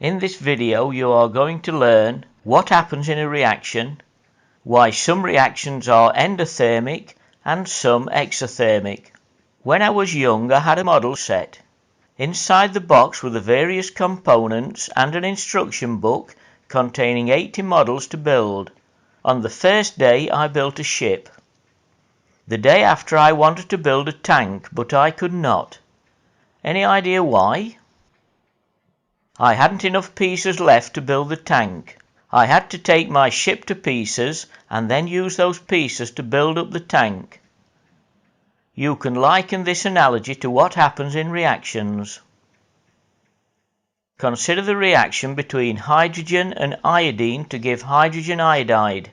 In this video you are going to learn what happens in a reaction, why some reactions are endothermic and some exothermic. When I was young I had a model set. Inside the box were the various components and an instruction book containing 80 models to build. On the first day I built a ship. The day after I wanted to build a tank, but I could not. Any idea why? I hadn't enough pieces left to build the tank. I had to take my ship to pieces and then use those pieces to build up the tank. You can liken this analogy to what happens in reactions. Consider the reaction between hydrogen and iodine to give hydrogen iodide.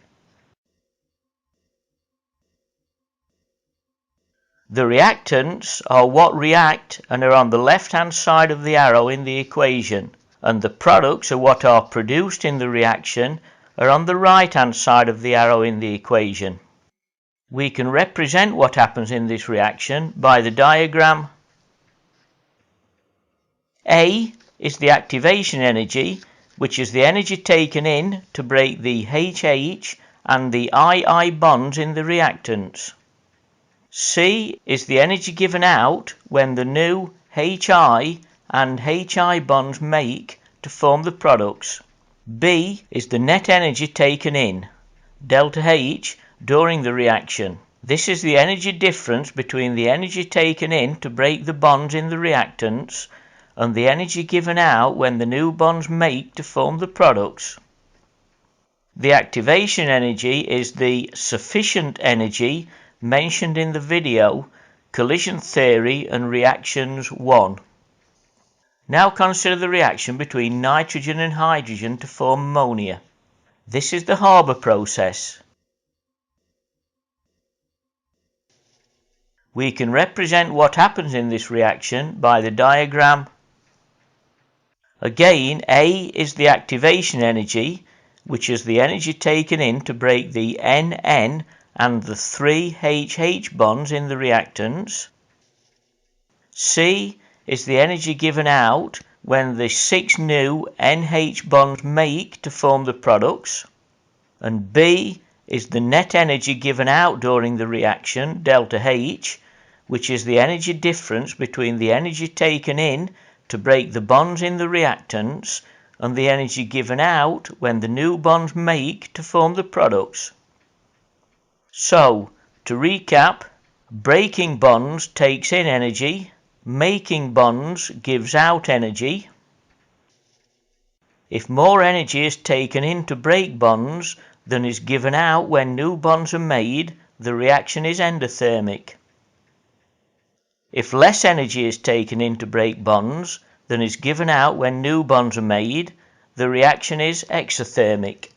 The reactants are what react and are on the left-hand side of the arrow in the equation, and the products are what are produced in the reaction are on the right-hand side of the arrow in the equation. We can represent what happens in this reaction by the diagram. A is the activation energy, which is the energy taken in to break the HH and the II bonds in the reactants. C is the energy given out when the new HI and HI bonds make to form the products. B is the net energy taken in, delta H, during the reaction. This is the energy difference between the energy taken in to break the bonds in the reactants and the energy given out when the new bonds make to form the products. The activation energy is the sufficient energy mentioned in the video Collision Theory and Reactions 1. Now consider the reaction between nitrogen and hydrogen to form ammonia. This is the Haber process. We can represent what happens in this reaction by the diagram. Again, A is the activation energy, which is the energy taken in to break the NN and the 3 HH bonds in the reactants. C is the energy given out when the 6 new NH bonds make to form the products. And B is the net energy given out during the reaction, delta H, which is the energy difference between the energy taken in to break the bonds in the reactants and the energy given out when the new bonds make to form the products. So, to recap, breaking bonds takes in energy, making bonds gives out energy. If more energy is taken in to break bonds than is given out when new bonds are made, the reaction is endothermic. If less energy is taken in to break bonds than is given out when new bonds are made, the reaction is exothermic.